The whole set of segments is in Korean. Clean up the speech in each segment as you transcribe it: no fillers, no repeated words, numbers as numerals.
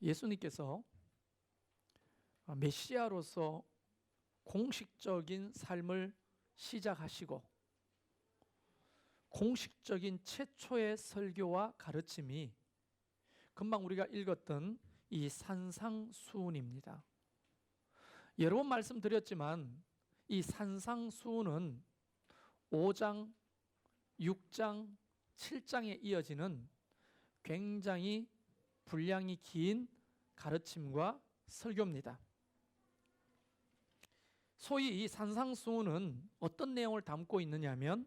예수님께서 메시아로서 공식적인 삶을 시작하시고 공식적인 최초의 설교와 가르침이 금방 우리가 읽었던 이 산상수훈입니다. 여러 번 말씀드렸지만 이 산상수훈은 5장, 6장, 7장에 이어지는 굉장히 분량이 긴 가르침과 설교입니다. 소위 이 산상수훈은 어떤 내용을 담고 있느냐면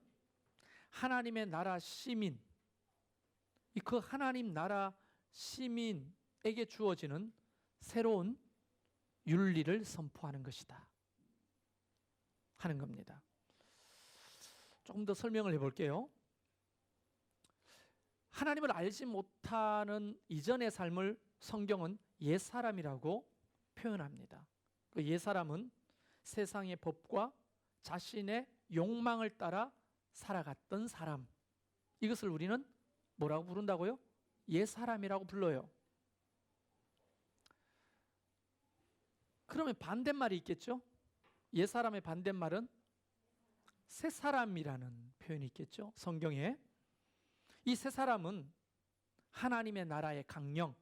하나님의 나라 시민, 그 하나님 나라 시민에게 주어지는 새로운 윤리를 선포하는 것이다 하는 겁니다. 조금 더 설명을 해볼게요. 하나님을 알지 못하는 이전의 삶을 성경은 옛사람이라고 표현합니다. 그 옛사람은 세상의 법과 자신의 욕망을 따라 살아갔던 사람, 이것을 우리는 뭐라고 부른다고요? 옛사람이라고 불러요. 그러면 반대말이 있겠죠? 옛사람의 반대말은 새사람이라는 표현이 있겠죠? 성경에. 이 새사람은 하나님의 나라의 강령,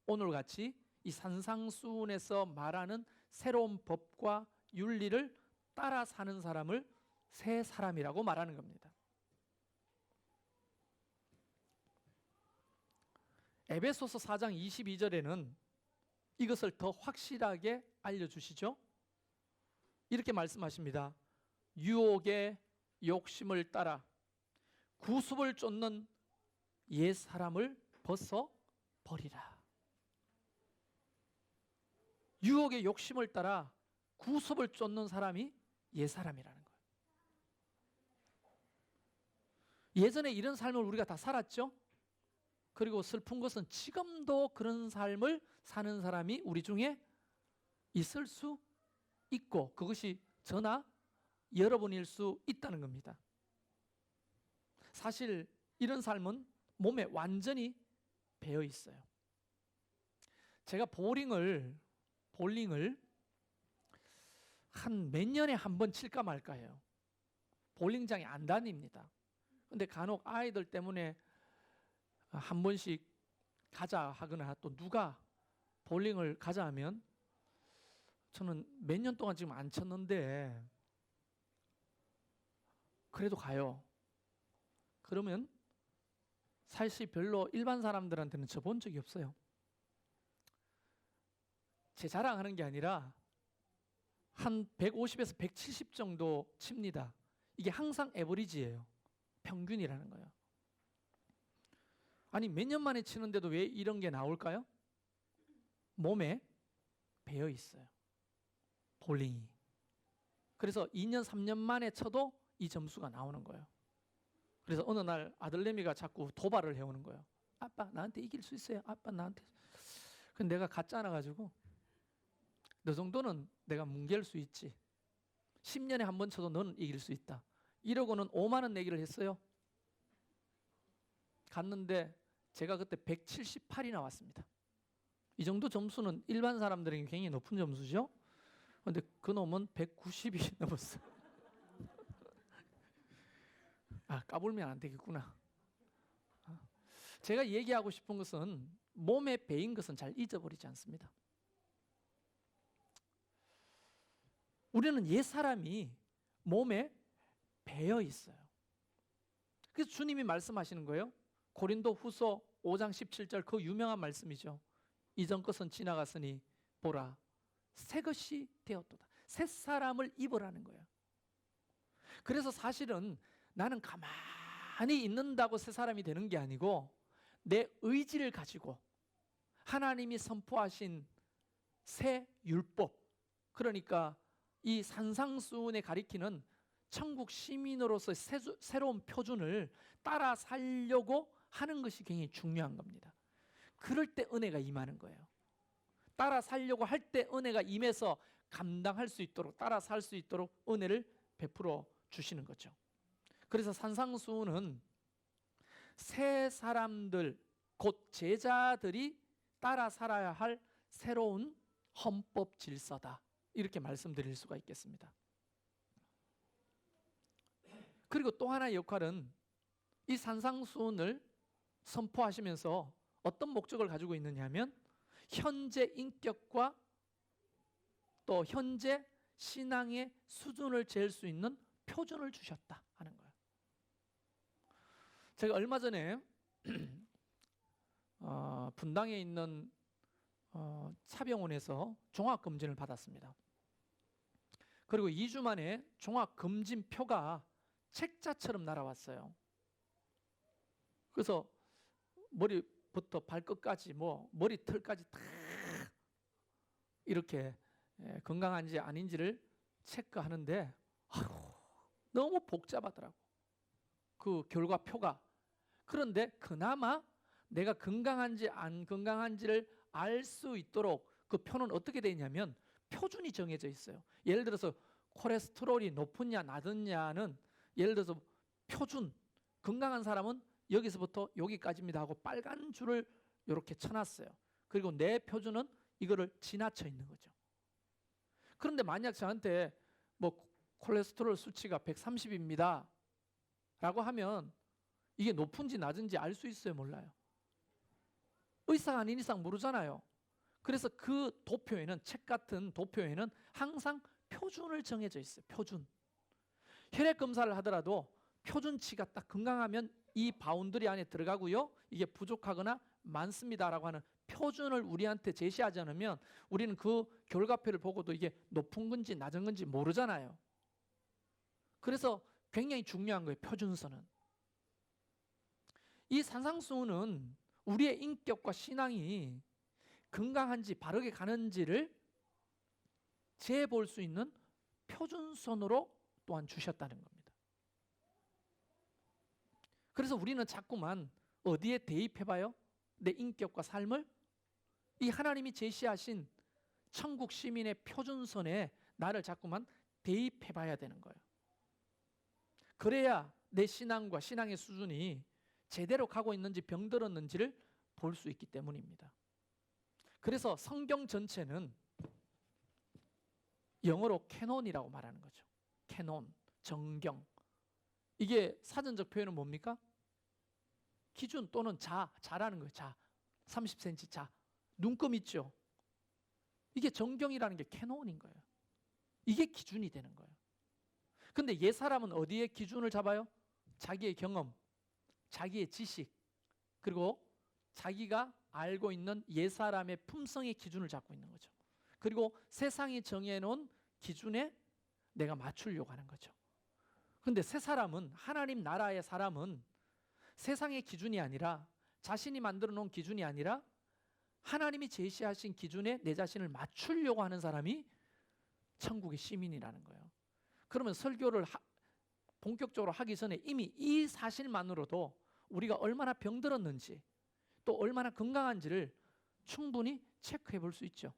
오늘같이 이 산상수훈에서 말하는 새로운 법과 윤리를 따라 사는 사람을 새 사람이라고 말하는 겁니다. 에베소서 4장 22절에는 이것을 더 확실하게 알려주시죠. 이렇게 말씀하십니다. 유혹의 욕심을 따라 구습을 쫓는 옛 사람을 벗어 버리라. 유혹의 욕심을 따라 구습을 쫓는 사람이 옛 사람이라는 거예요. 예전에 이런 삶을 우리가 다 살았죠. 그리고 슬픈 것은 지금도 그런 삶을 사는 사람이 우리 중에 있을 수 있고, 그것이 저나 여러분일 수 있다는 겁니다. 사실 이런 삶은 몸에 완전히 배어 있어요. 제가 볼링을 한 몇 년에 한 번 칠까 말까 해요. 볼링장에 안 다닙니다. 근데 간혹 아이들 때문에 한 번씩 가자 하거나 또 누가 볼링을 가자 하면 저는 몇 년 동안 지금 안 쳤는데 그래도 가요. 그러면 사실 별로 일반 사람들한테는 쳐본 적이 없어요. 제 자랑하는 게 아니라 한 150에서 170 정도 칩니다. 이게 항상 에버리지예요. 평균이라는 거예요. 아니 몇 년 만에 치는데도 왜 이런 게 나올까요? 몸에 배어 있어요. 볼링이. 그래서 2년 3년 만에 쳐도 이 점수가 나오는 거예요. 그래서 어느 날 아들내미가 자꾸 도발을 해오는 거예요. 아빠 나한테 이길 수 있어요. 아빠 나한테. 근데 내가 가짜나 가지고 너 정도는 내가 뭉갤 수 있지. 10년에 한 번 쳐도 너는 이길 수 있다. 이러고는 5만 원 내기를 했어요. 갔는데 제가 그때 178이 나왔습니다. 이 정도 점수는 일반 사람들에게 굉장히 높은 점수죠. 그런데 그 놈은 190이 넘었어요. 아, 까불면 안 되겠구나. 제가 얘기하고 싶은 것은 몸에 배인 것은 잘 잊어버리지 않습니다. 우리는 옛사람이 몸에 배어 있어요. 그래서 주님이 말씀하시는 거예요. 고린도 후서 5장 17절 그 유명한 말씀이죠. 이전 것은 지나갔으니 보라 새 것이 되었도다. 새 사람을 입으라는 거예요. 그래서 사실은 나는 가만히 있는다고 새 사람이 되는 게 아니고 내 의지를 가지고 하나님이 선포하신 새 율법, 그러니까 이 산상수훈에 가리키는 천국 시민으로서의 새로운 표준을 따라 살려고 하는 것이 굉장히 중요한 겁니다. 그럴 때 은혜가 임하는 거예요. 따라 살려고 할 때 은혜가 임해서 감당할 수 있도록, 따라 살 수 있도록 은혜를 베풀어 주시는 거죠. 그래서 산상수훈은 새 사람들, 곧 제자들이 따라 살아야 할 새로운 헌법 질서다, 이렇게 말씀드릴 수가 있겠습니다. 그리고 또 하나의 역할은 이 산상수훈을 선포하시면서 어떤 목적을 가지고 있느냐면 현재 인격과 또 현재 신앙의 수준을 잴 수 있는 표준을 주셨다 하는 거예요. 제가 얼마 전에 분당에 있는 차병원에서 종합검진을 받았습니다. 그리고 2주 만에 종합검진표가 책자처럼 날아왔어요. 그래서 머리부터 발끝까지 머리털까지 다 이렇게 건강한지 아닌지를 체크하는데 너무 복잡하더라고, 그 결과표가. 그런데 그나마 내가 건강한지 안 건강한지를 알 수 있도록 그 표는 어떻게 되어 있냐면 표준이 정해져 있어요. 예를 들어서 콜레스테롤이 높으냐 낮으냐는 예를 들어서 표준, 건강한 사람은 여기서부터 여기까지입니다 하고 빨간 줄을 이렇게 쳐놨어요. 그리고 내 표준은 이거를 지나쳐 있는 거죠. 그런데 만약 저한테 콜레스테롤 수치가 130입니다 라고 하면 이게 높은지 낮은지 알 수 있어요, 몰라요? 의사가 아닌 이상 모르잖아요. 그래서 그 도표에는, 책 같은 도표에는 항상 표준을 정해져 있어요. 표준. 혈액 검사를 하더라도 표준치가 딱 건강하면 이 바운더리 안에 들어가고요, 이게 부족하거나 많습니다라고 하는 표준을 우리한테 제시하지 않으면 우리는 그 결과표를 보고도 이게 높은 건지 낮은 건지 모르잖아요. 그래서 굉장히 중요한 거예요, 표준서는. 이 산상수훈은 우리의 인격과 신앙이 건강한지 바르게 가는지를 재볼 수 있는 표준선으로 또한 주셨다는 겁니다. 그래서 우리는 자꾸만 어디에 대입해봐요? 내 인격과 삶을 이 하나님이 제시하신 천국 시민의 표준선에 나를 자꾸만 대입해봐야 되는 거예요. 그래야 내 신앙과 신앙의 수준이 제대로 가고 있는지 병들었는지를 볼 수 있기 때문입니다. 그래서 성경 전체는 영어로 캐논이라고 말하는 거죠. 캐논, 정경. 이게 사전적 표현은 뭡니까? 기준 또는 자라는 거예요. 자, 30cm 자. 눈금 있죠? 이게 정경이라는 게 캐논인 거예요. 이게 기준이 되는 거예요. 근데 옛사람은 어디에 기준을 잡아요? 자기의 경험, 자기의 지식, 그리고 자기가 알고 있는 옛사람의 품성의 기준을 잡고 있는 거죠. 그리고 세상이 정해놓은 기준에 내가 맞추려고 하는 거죠. 그런데 새사람은, 하나님 나라의 사람은 세상의 기준이 아니라, 자신이 만들어 놓은 기준이 아니라 하나님이 제시하신 기준에 내 자신을 맞추려고 하는 사람이 천국의 시민이라는 거예요. 그러면 설교를 본격적으로 하기 전에 이미 이 사실만으로도 우리가 얼마나 병들었는지 또 얼마나 건강한지를 충분히 체크해 볼 수 있죠.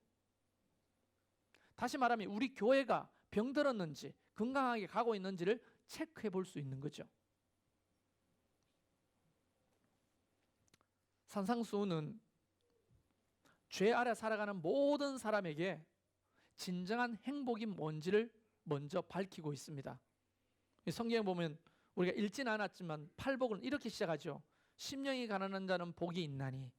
다시 말하면 우리 교회가 병들었는지 건강하게 가고 있는지를 체크해 볼 수 있는 거죠. 산상수훈은 죄 아래 살아가는 모든 사람에게 진정한 행복이 뭔지를 먼저 밝히고 있습니다. 성경에 보면 우리가 읽지는 않았지만 팔복은 이렇게 시작하죠. 심령이 가난한 자는 복이 있나니.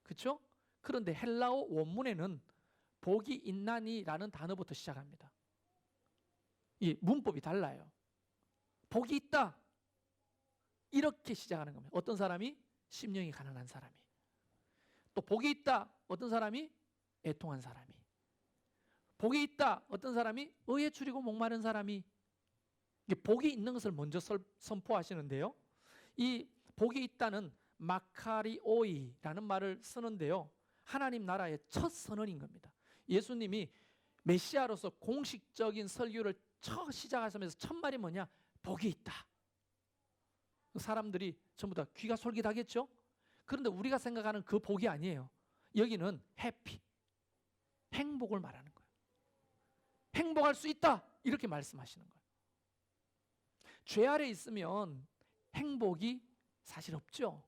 그렇죠? 그런데 헬라어 원문에는 복이 있나니라는 단어부터 시작합니다. 이 문법이 달라요. 복이 있다, 이렇게 시작하는 겁니다. 어떤 사람이? 심령이 가난한 사람이. 또 복이 있다, 어떤 사람이? 애통한 사람이. 복이 있다, 어떤 사람이? 의에 줄이고 목마른 사람이. 이게 복이 있는 것을 먼저 선포하시는데요, 이 복이 있다는 마카리오이라는 말을 쓰는데요, 하나님 나라의 첫 선언인 겁니다. 예수님이 메시아로서 공식적인 설교를 처음 시작하시면서 첫 말이 뭐냐? 복이 있다. 사람들이 전부 다 귀가 솔깃하겠죠? 그런데 우리가 생각하는 그 복이 아니에요. 여기는 해피, 행복을 말하는 거예요. 행복할 수 있다, 이렇게 말씀하시는 거예요. 죄 아래 있으면 행복이 사실 없죠.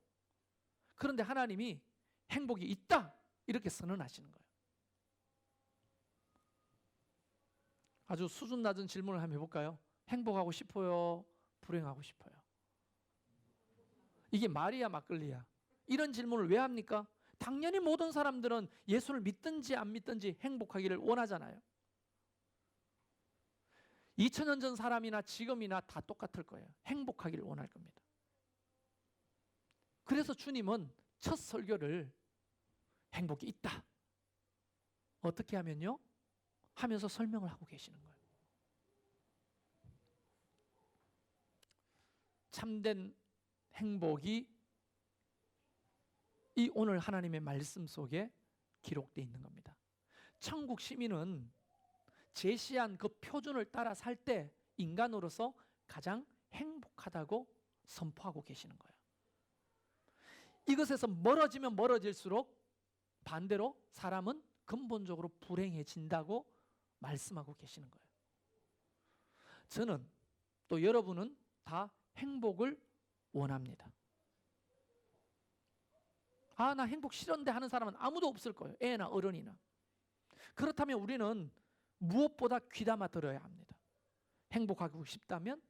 그런데 하나님이 행복이 있다 이렇게 선언하시는 거예요. 아주 수준 낮은 질문을 한번 해볼까요? 행복하고 싶어요? 불행하고 싶어요? 이게 말이야 막걸리야? 이런 질문을 왜 합니까? 당연히 모든 사람들은 예수를 믿든지 안 믿든지 행복하기를 원하잖아요. 2000년 전 사람이나 지금이나 다 똑같을 거예요. 행복하기를 원할 겁니다. 그래서 주님은 첫 설교를 행복이 있다. 어떻게 하면요? 하면서 설명을 하고 계시는 거예요. 참된 행복이 이 오늘 하나님의 말씀 속에 기록되어 있는 겁니다. 천국 시민은 제시한 그 표준을 따라 살 때 인간으로서 가장 행복하다고 선포하고 계시는 거예요. 이것에서 멀어지면 멀어질수록 반대로 사람은 근본적으로 불행해진다고 말씀하고 계시는 거예요. 저는 또 여러분은 다 행복을 원합니다. 아, 나 행복 싫은데 하는 사람은 아무도 없을 거예요. 애나 어른이나. 그렇다면 우리는 무엇보다 귀담아 들어야 합니다. 행복하고 싶다면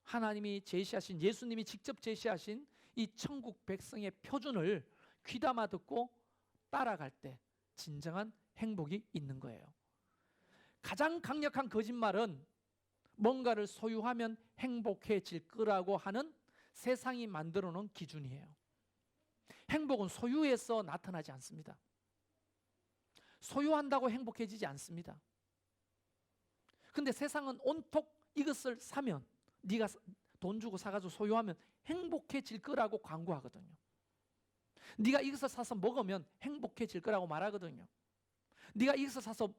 하나님이 제시하신, 예수님이 직접 제시하신 이 천국 백성의 표준을 귀담아 듣고 따라갈 때 진정한 행복이 있는 거예요. 가장 강력한 거짓말은 뭔가를 소유하면 행복해질 거라고 하는 세상이 만들어 놓은 기준이에요. 행복은 소유에서 나타나지 않습니다. 소유한다고 행복해지지 않습니다. 근데 세상은 온통 이것을 사면, 네가 돈 주고 사가지고 소유하면 행복해질 거라고 광고하거든요. 네가 이것을 사서 먹으면 행복해질 거라고 말하거든요. 네가 이것을 사서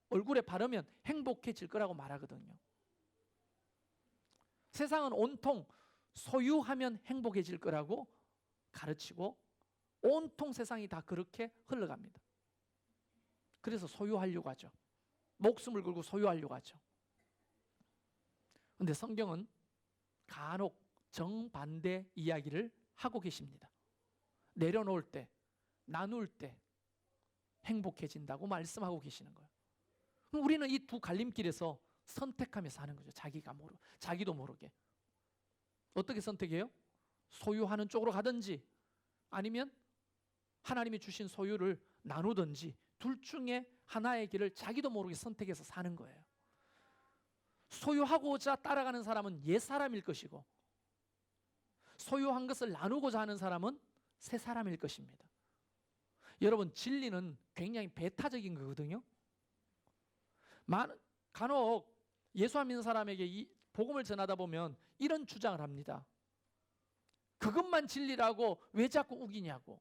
얼굴에 바르면 행복해질 거라고 말하거든요. 세상은 온통 소유하면 행복해질 거라고 가르치고 온통 세상이 다 그렇게 흘러갑니다. 그래서 소유하려고 하죠. 목숨을 걸고 소유하려고 하죠. 그런데 성경은 간혹 정반대 이야기를 하고 계십니다. 내려놓을 때, 나눌 때 행복해진다고 말씀하고 계시는 거예요. 그럼 우리는 이 두 갈림길에서 선택하며 사는 거죠. 자기도 모르게. 어떻게 선택해요? 소유하는 쪽으로 가든지 아니면 하나님이 주신 소유를 나누든지 둘 중에 하나의 길을 자기도 모르게 선택해서 사는 거예요. 소유하고자 따라가는 사람은 옛 사람일 것이고 소유한 것을 나누고자 하는 사람은 새 사람일 것입니다. 여러분, 진리는 굉장히 배타적인 거거든요. 간혹 예수 안 믿는 사람에게 이 복음을 전하다 보면 이런 주장을 합니다. 그것만 진리라고 왜 자꾸 우기냐고.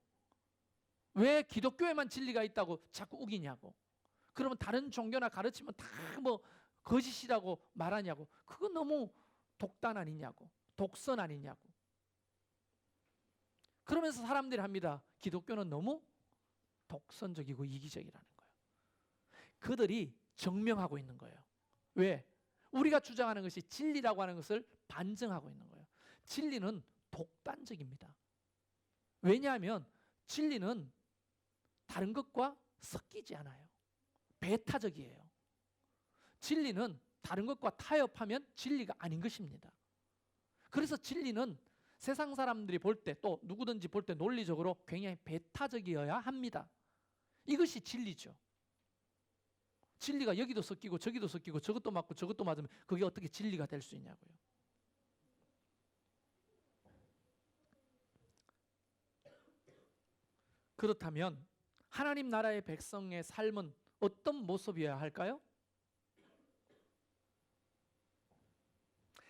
왜 기독교에만 진리가 있다고 자꾸 우기냐고. 그러면 다른 종교나 가르치면 다 뭐 거짓이라고 말하냐고. 그건 너무 독단 아니냐고. 독선 아니냐고. 그러면서 사람들이 합니다. 기독교는 너무 독선적이고 이기적이라는 거예요. 그들이 증명하고 있는 거예요. 왜? 우리가 주장하는 것이 진리라고 하는 것을 반증하고 있는 거예요. 진리는 독단적입니다. 왜냐하면 진리는 다른 것과 섞이지 않아요. 배타적이에요. 진리는 다른 것과 타협하면 진리가 아닌 것입니다. 그래서 진리는 세상 사람들이 볼 때, 또 누구든지 볼 때 논리적으로 굉장히 배타적이어야 합니다. 이것이 진리죠. 진리가 여기도 섞이고 저기도 섞이고 저것도 맞고 저것도 맞으면 그게 어떻게 진리가 될 수 있냐고요. 그렇다면 하나님 나라의 백성의 삶은 어떤 모습이어야 할까요?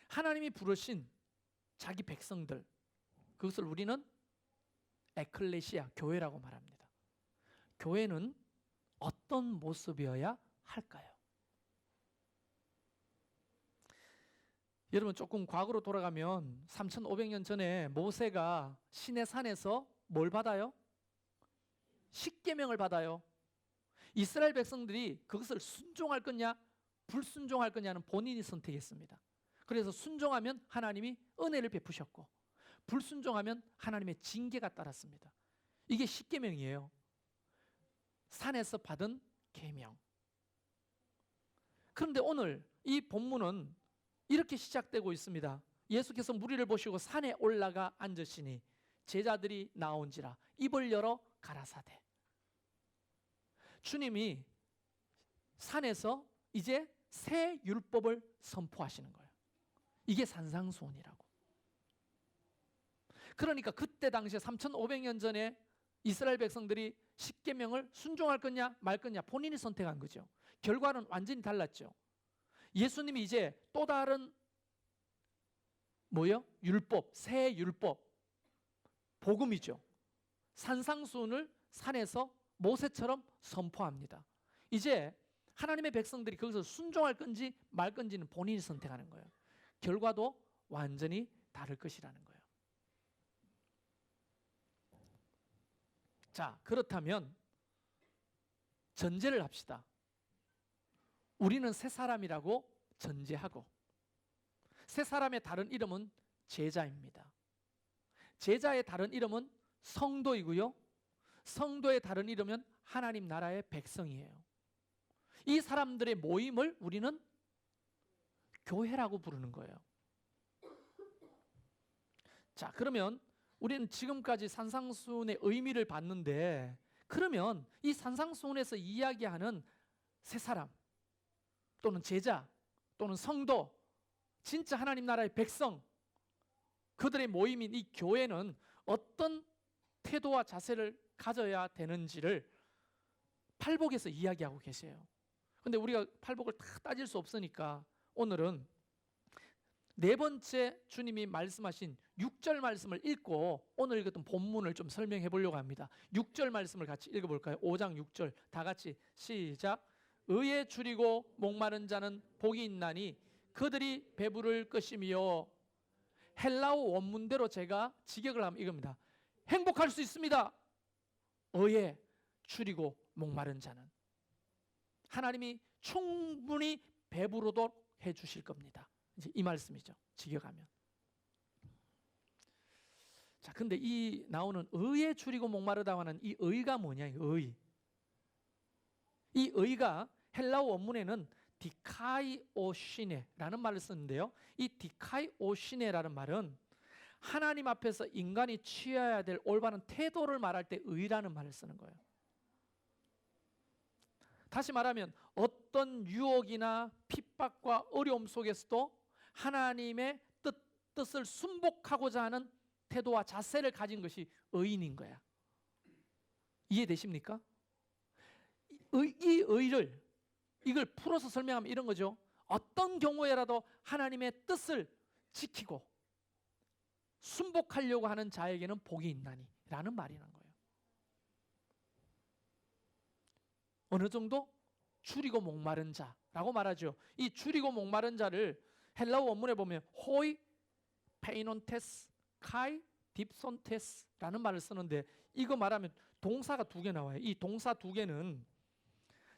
하나님이 부르신 자기 백성들, 그것을 우리는 에클레시아, 교회라고 말합니다. 교회는 어떤 모습이어야 할까요? 여러분, 조금 과거로 돌아가면 3500년 전에 모세가 시내산에서 뭘 받아요? 십계명을 받아요. 이스라엘 백성들이 그것을 순종할 거냐 불순종할 거냐는 본인이 선택했습니다. 그래서 순종하면 하나님이 은혜를 베푸셨고 불순종하면 하나님의 징계가 따랐습니다. 이게 십계명이에요. 산에서 받은 계명. 그런데 오늘 이 본문은 이렇게 시작되고 있습니다. 예수께서 무리를 보시고 산에 올라가 앉으시니 제자들이 나온지라 입을 열어 가라사대. 주님이 산에서 이제 새 율법을 선포하시는 거예요. 이게 산상수훈이라고. 그러니까 그때 당시에 3,500년 전에 이스라엘 백성들이 십계명을 순종할 거냐 말 거냐 본인이 선택한 거죠. 결과는 완전히 달랐죠. 예수님이 이제 또 다른 뭐요? 율법, 새 율법, 복음이죠. 산상수훈을 산에서 모세처럼 선포합니다. 이제 하나님의 백성들이 거기서 순종할 건지 말 건지는 본인이 선택하는 거예요. 결과도 완전히 다를 것이라는 거예요. 자, 그렇다면 전제를 합시다. 우리는 새 사람이라고 전제하고, 새 사람의 다른 이름은 제자입니다. 제자의 다른 이름은 성도이고요. 성도의 다른 이름은 하나님 나라의 백성이에요. 이 사람들의 모임을 우리는 교회라고 부르는 거예요. 자, 그러면 우리는 지금까지 산상수훈의 의미를 봤는데, 그러면 이 산상수훈에서 이야기하는 새 사람 또는 제자 또는 성도, 진짜 하나님 나라의 백성, 그들의 모임인 이 교회는 어떤 태도와 자세를 가져야 되는지를 팔복에서 이야기하고 계세요. 근데 우리가 팔복을 다 따질 수 없으니까 오늘은 네 번째 주님이 말씀하신 6절 말씀을 읽고 오늘 읽었던 본문을 좀 설명해 보려고 합니다. 6절 말씀을 같이 읽어볼까요? 5장 6절 다 같이 시작. 의에 줄이고 목마른 자는 복이 있나니 그들이 배부를 것이며, 헬라어 원문대로 제가 직역을 하면 이겁니다. 행복할 수 있습니다. 의에 줄이고 목마른 자는 하나님이 충분히 배부르도록 해주실 겁니다. 이제 이 말씀이죠. 직역하면. 자, 근데 이 나오는 의에 줄이고 목마르다고 하는 이 의가 뭐냐? 의. 이 의가 헬라어 원문에는 디카이오시네라는 말을 쓰는데요. 이 디카이오시네라는 말은 하나님 앞에서 인간이 취해야 될 올바른 태도를 말할 때 의라는 말을 쓰는 거예요. 다시 말하면 어떤 유혹이나 핍박과 어려움 속에서도 하나님의 뜻을 순복하고자 하는 태도와 자세를 가진 것이 의인인 거야. 이해되십니까? 이 의를, 이걸 풀어서 설명하면 이런 거죠. 어떤 경우에라도 하나님의 뜻을 지키고 순복하려고 하는 자에게는 복이 있나니 라는 말이라는 거예요. 어느 정도? 줄이고 목마른 자라고 말하죠. 이 줄이고 목마른 자를 헬라어 원문에 보면 호이 페이논테스 카이 딥손테스라는 말을 쓰는데, 이거 말하면 동사가 두 개 나와요. 이 동사 두 개는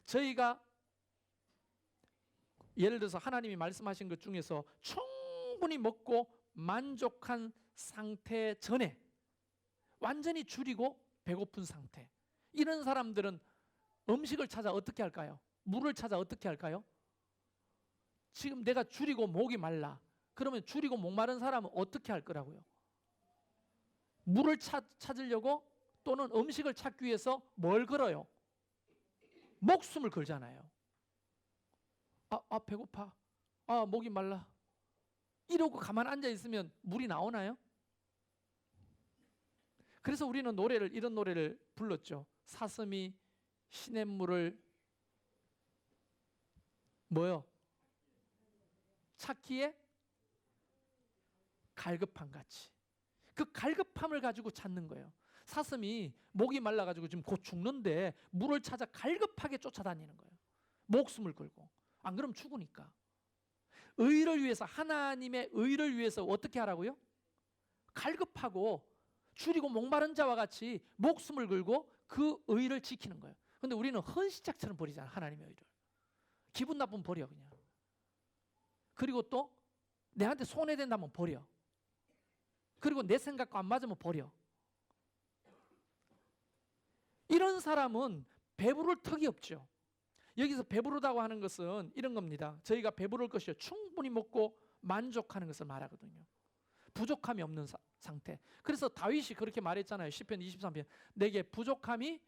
저희가 예를 들어서 하나님이 말씀하신 것 중에서 충분히 먹고 만족한 상태 전에 완전히 줄이고 배고픈 상태, 이런 사람들은 음식을 찾아 어떻게 할까요? 물을 찾아 어떻게 할까요? 지금 내가 줄이고 목이 말라. 그러면 줄이고 목마른 사람은 어떻게 할 거라고요? 물을 찾으려고 또는 음식을 찾기 위해서 뭘 걸어요? 목숨을 걸잖아요. 배고파. 목이 말라. 이러고 가만 앉아 있으면 물이 나오나요? 그래서 우리는 이런 노래를 불렀죠. 사슴이 시냇물을 뭐요? 찾기에 갈급함 같이. 그 갈급함을 가지고 찾는 거예요. 사슴이 목이 말라가지고 지금 곧 죽는데 물을 찾아 갈급하게 쫓아다니는 거예요. 목숨을 걸고. 안 그러면 죽으니까. 의를 위해서, 하나님의 의를 위해서 어떻게 하라고요? 갈급하고 줄이고 목마른 자와 같이 목숨을 걸고 그 의를 지키는 거예요. 근데 우리는 헌시짝처럼 버리잖아, 하나님의 의를. 기분 나쁘면 버려, 그냥. 그리고 또 내한테 손해된다면 버려. 그리고 내 생각과 안 맞으면 버려. 이런 사람은 배부를 턱이 없죠. 여기서 배부르다고 하는 것은 이런 겁니다. 저희가 배부를 것이요, 충분히 먹고 만족하는 것을 말하거든요. 부족함이 없는 상태. 그래서 다윗이 그렇게 말했잖아요. 시편 23편. 내게 부족함이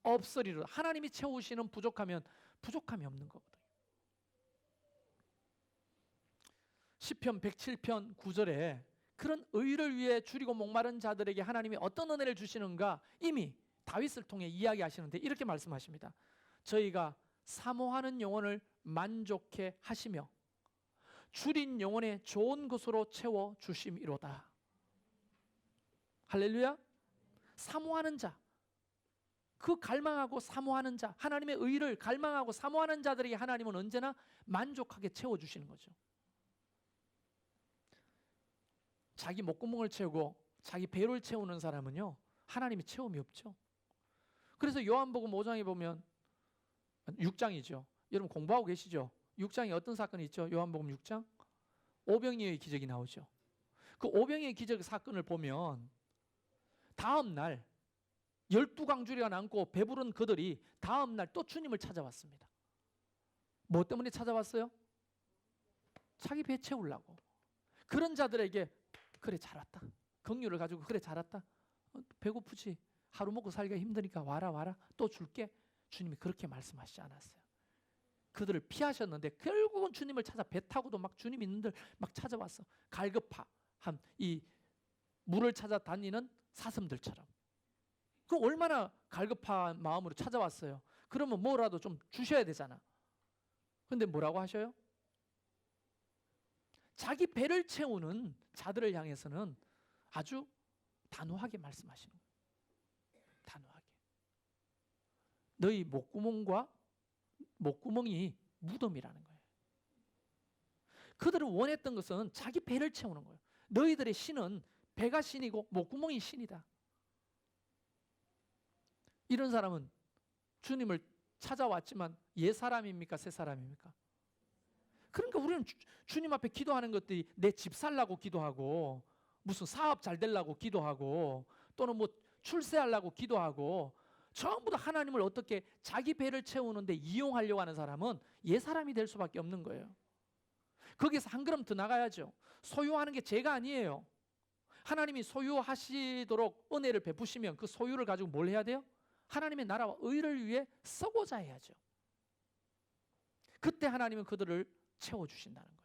없으리로다. 하나님이 채우시는 부족하면 부족함이 없는 거거든요. 시편 107편 9절에 그런 의를 위해 줄이고 목마른 자들에게 하나님이 어떤 은혜를 주시는가 이미 다윗을 통해 이야기하시는데 이렇게 말씀하십니다. 저희가 사모하는 영혼을 만족해 하시며 줄인 영혼의 좋은 것으로 채워 주심이로다. 할렐루야. 사모하는 자, 그 갈망하고 사모하는 자, 하나님의 의를 갈망하고 사모하는 자들에게 하나님은 언제나 만족하게 채워주시는 거죠. 자기 목구멍을 채우고 자기 배를 채우는 사람은요, 하나님이 채움이 없죠. 그래서 요한복음 5장에 보면 6장이죠. 여러분 공부하고 계시죠? 6장에 어떤 사건이 있죠? 요한복음 6장 오병이어의 기적이 나오죠. 그 오병이어의 기적 사건을 보면 다음 날 12광주리가 남고 배부른 그들이 다음 날 또 주님을 찾아왔습니다. 뭐 때문에 찾아왔어요? 자기 배 채우려고. 그런 자들에게 그래 잘 왔다. 긍휼을 가지고 그래 잘 왔다. 배고프지? 하루 먹고 살기가 힘드니까 와라 또 줄게. 주님이 그렇게 말씀하시지 않았어요. 그들을 피하셨는데 결국은 주님을 찾아 배 타고도 막 주님 있는 들 막 찾아왔어. 갈급한 이 물을 찾아 다니는 사슴들처럼. 그 얼마나 갈급한 마음으로 찾아왔어요. 그러면 뭐라도 좀 주셔야 되잖아. 근데 뭐라고 하셔요? 자기 배를 채우는 자들을 향해서는 아주 단호하게 말씀하시는 거예요. 단호하게. 너희 목구멍이 무덤이라는 거예요. 그들을 원했던 것은 자기 배를 채우는 거예요. 너희들의 신은 배가 신이고 목구멍이 신이다. 이런 사람은 주님을 찾아왔지만 옛 사람입니까? 새 사람입니까? 그러니까 우리는 주님 앞에 기도하는 것들이 내 집 살라고 기도하고 무슨 사업 잘 되려고 기도하고 또는 뭐 출세하려고 기도하고 전부 다 하나님을 어떻게 자기 배를 채우는데 이용하려고 하는 사람은 옛 사람이 될 수밖에 없는 거예요. 거기서 한 걸음 더 나가야죠. 소유하는 게 죄가 아니에요. 하나님이 소유하시도록 은혜를 베푸시면 그 소유를 가지고 뭘 해야 돼요? 하나님의 나라와 의를 위해 쓰고자 해야죠. 그때 하나님은 그들을 채워주신다는 거예요.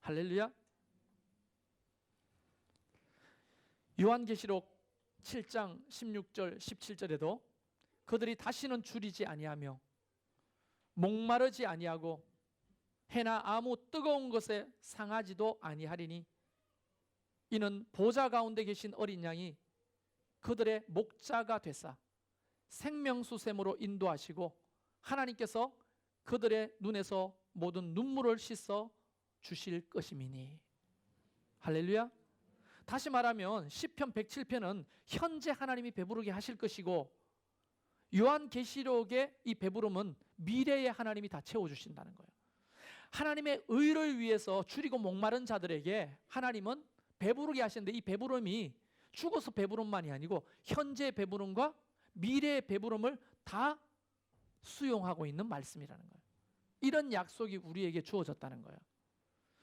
할렐루야. 요한계시록 7장 16절 17절에도 그들이 다시는 줄이지 아니하며 목마르지 아니하고 해나 아무 뜨거운 것에 상하지도 아니하리니 이는 보좌 가운데 계신 어린 양이 그들의 목자가 되사 생명수샘으로 인도하시고 하나님께서 그들의 눈에서 모든 눈물을 씻어 주실 것임이니. 할렐루야. 다시 말하면 시편 107편은 현재 하나님이 배부르게 하실 것이고 요한계시록의 이 배부름은 미래에 하나님이 다 채워주신다는 거예요. 하나님의 의를 위해서 줄이고 목마른 자들에게 하나님은 배부르게 하시는데 이 배부름이 죽어서 배부름만이 아니고 현재 배부름과 미래의 배부름을 다 수용하고 있는 말씀이라는 거예요. 이런 약속이 우리에게 주어졌다는 거예요.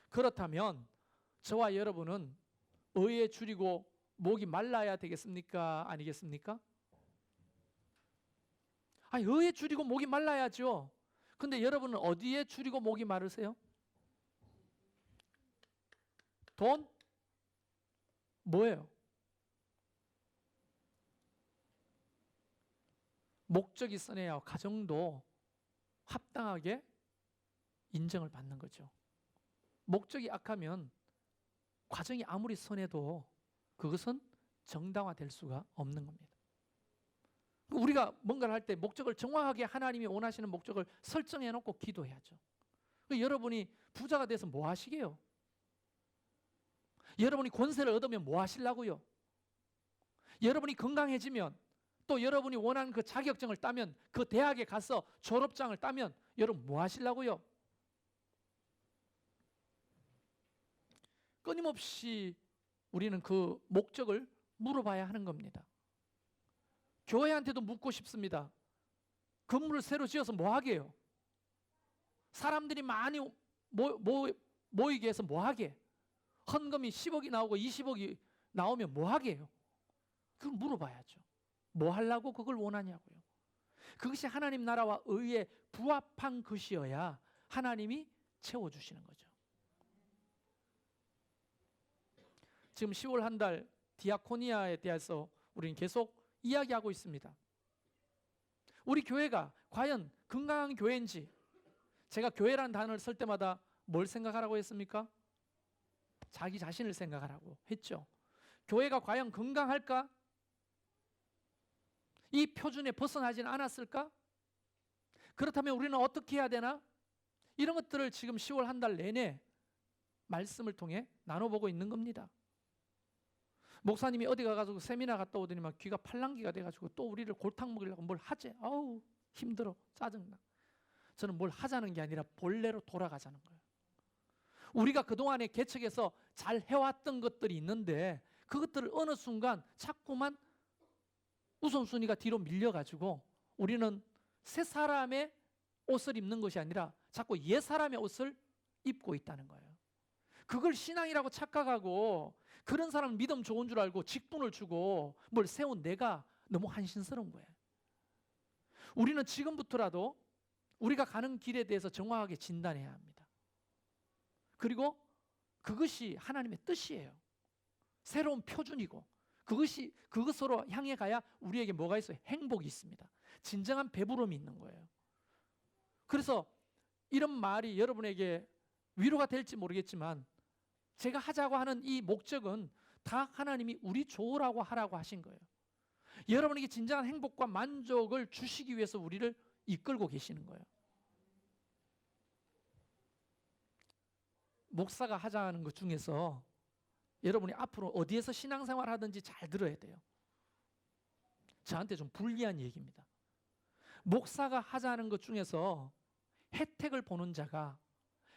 그렇다면 저와 여러분은 의에 줄이고 목이 말라야 되겠습니까? 아니겠습니까? 아니, 의에 줄이고 목이 말라야죠. 근데 여러분은 어디에 줄이고 목이 마르세요? 돈? 뭐예요? 목적이 선해야 가정도 합당하게 인정을 받는 거죠. 목적이 악하면 과정이 아무리 선해도 그것은 정당화될 수가 없는 겁니다. 우리가 뭔가를 할 때 목적을 정확하게 하나님이 원하시는 목적을 설정해 놓고 기도해야죠. 여러분이 부자가 돼서 뭐 하시게요? 여러분이 권세를 얻으면 뭐 하시려고요? 여러분이 건강해지면 또 여러분이 원하는 그 자격증을 따면 그 대학에 가서 졸업장을 따면 여러분 뭐 하시려고요? 끊임없이 우리는 그 목적을 물어봐야 하는 겁니다. 교회한테도 묻고 싶습니다. 건물을 새로 지어서 뭐 하게요? 사람들이 많이 모이게 해서 뭐 하게? 헌금이 10억이 나오고 20억이 나오면 뭐 하게요? 그걸 물어봐야죠. 뭐 하려고 그걸 원하냐고요. 그것이 하나님 나라와 의에 부합한 것이어야 하나님이 채워주시는 거죠. 지금 10월 한 달 디아코니아에 대해서 우리는 계속 이야기하고 있습니다. 우리 교회가 과연 건강한 교회인지, 제가 교회라는 단어를 쓸 때마다 뭘 생각하라고 했습니까? 자기 자신을 생각하라고 했죠. 교회가 과연 건강할까? 이 표준에 벗어나지는 않았을까? 그렇다면 우리는 어떻게 해야 되나? 이런 것들을 지금 10월 한 달 내내 말씀을 통해 나눠보고 있는 겁니다. 목사님이 어디 가가지고 세미나 갔다 오더니만 귀가 팔랑귀가 돼가지고 또 우리를 골탕 먹이려고 뭘 하재? 아우 힘들어, 짜증나. 저는 뭘 하자는 게 아니라 본래로 돌아가자는 거예요. 우리가 그동안에 개척해서 잘 해왔던 것들이 있는데 그것들을 어느 순간 자꾸만 우선순위가 뒤로 밀려가지고 우리는 새 사람의 옷을 입는 것이 아니라 자꾸 옛 사람의 옷을 입고 있다는 거예요. 그걸 신앙이라고 착각하고 그런 사람은 믿음 좋은 줄 알고 직분을 주고 뭘 세운 내가 너무 한심스러운 거예요. 우리는 지금부터라도 우리가 가는 길에 대해서 정확하게 진단해야 합니다. 그리고 그것이 하나님의 뜻이에요. 새로운 표준이고 그것으로 향해 가야 우리에게 뭐가 있어요? 행복이 있습니다. 진정한 배부름이 있는 거예요. 그래서 이런 말이 여러분에게 위로가 될지 모르겠지만 제가 하자고 하는 이 목적은 다 하나님이 우리 좋으라고 하라고 하신 거예요. 여러분에게 진정한 행복과 만족을 주시기 위해서 우리를 이끌고 계시는 거예요. 목사가 하자는 것 중에서 여러분이 앞으로 어디에서 신앙생활 하든지 잘 들어야 돼요. 저한테 좀 불리한 얘기입니다. 목사가 하자는 것 중에서 혜택을 보는 자가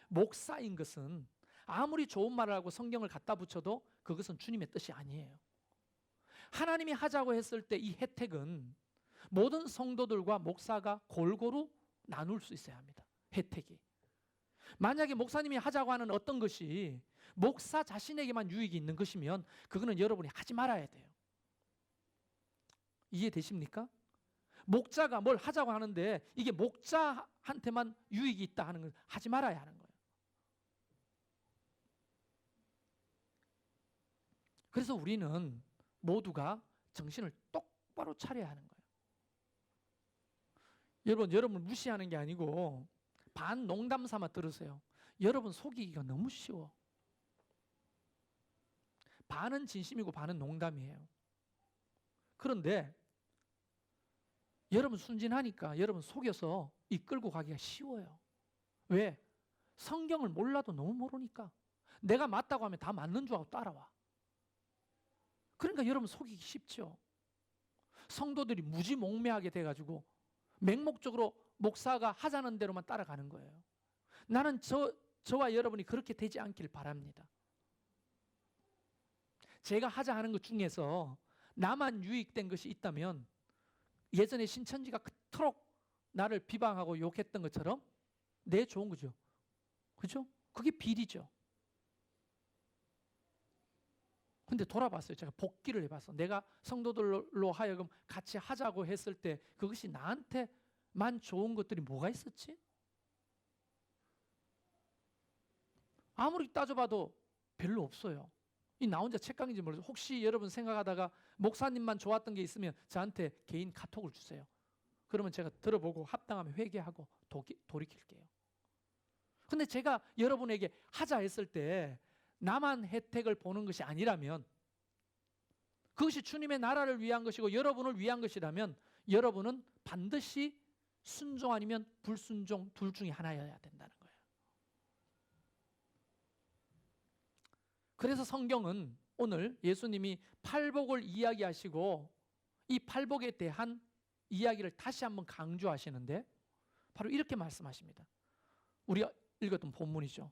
목사인 것은 아무리 좋은 말을 하고 성경을 갖다 붙여도 그것은 주님의 뜻이 아니에요. 하나님이 하자고 했을 때 이 혜택은 모든 성도들과 목사가 골고루 나눌 수 있어야 합니다. 혜택이. 만약에 목사님이 하자고 하는 어떤 것이 목사 자신에게만 유익이 있는 것이면 그거는 여러분이 하지 말아야 돼요. 이해되십니까? 목자가 뭘 하자고 하는데 이게 목자한테만 유익이 있다 하는 걸 하지 말아야 하는 거예요. 그래서 우리는 모두가 정신을 똑바로 차려야 하는 거예요. 여러분 무시하는 게 아니고 반 농담 삼아 들으세요. 여러분 속이기가 너무 쉬워. 반은 진심이고 반은 농담이에요. 그런데 여러분 순진하니까 여러분 속여서 이끌고 가기가 쉬워요. 왜? 성경을 몰라도 너무 모르니까. 내가 맞다고 하면 다 맞는 줄 알고 따라와. 그러니까 여러분 속이기 쉽죠. 성도들이 무지몽매하게 돼가지고 맹목적으로 목사가 하자는 대로만 따라가는 거예요. 나는 저와 여러분이 그렇게 되지 않길 바랍니다. 제가 하자 하는 것 중에서 나만 유익된 것이 있다면 예전에 신천지가 그토록 나를 비방하고 욕했던 것처럼 내 좋은 거죠. 그죠? 그게 비리죠. 근데 돌아봤어요. 제가 복기를 해봤어. 내가 성도들로 하여금 같이 하자고 했을 때 그것이 나한테만 좋은 것들이 뭐가 있었지? 아무리 따져봐도 별로 없어요. 이 나 혼자 책강인지 모르겠어요. 혹시 여러분 생각하다가 목사님만 좋았던 게 있으면 저한테 개인 카톡을 주세요. 그러면 제가 들어보고 합당하면 회개하고 돌이킬게요. 근데 제가 여러분에게 하자 했을 때 나만 혜택을 보는 것이 아니라면 그것이 주님의 나라를 위한 것이고 여러분을 위한 것이라면 여러분은 반드시 순종 아니면 불순종 둘 중에 하나여야 된다는 거예요. 그래서 성경은 오늘 예수님이 팔복을 이야기하시고 이 팔복에 대한 이야기를 다시 한번 강조하시는데 바로 이렇게 말씀하십니다. 우리가 읽었던 본문이죠.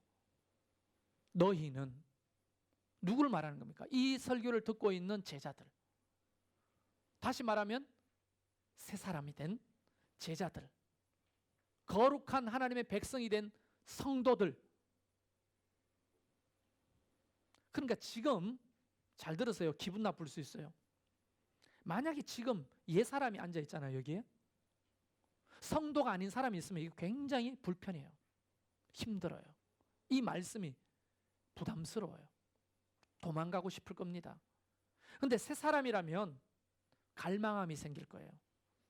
너희는 누구를 말하는 겁니까? 이 설교를 듣고 있는 제자들. 다시 말하면 새 사람이 된 제자들, 거룩한 하나님의 백성이 된 성도들. 그러니까 지금 잘 들으세요. 기분 나쁠 수 있어요. 만약에 지금 옛 사람이 앉아 있잖아요. 여기에 성도가 아닌 사람이 있으면 이거 굉장히 불편해요. 힘들어요. 이 말씀이 부담스러워요. 도망가고 싶을 겁니다. 그런데 새 사람이라면 갈망함이 생길 거예요.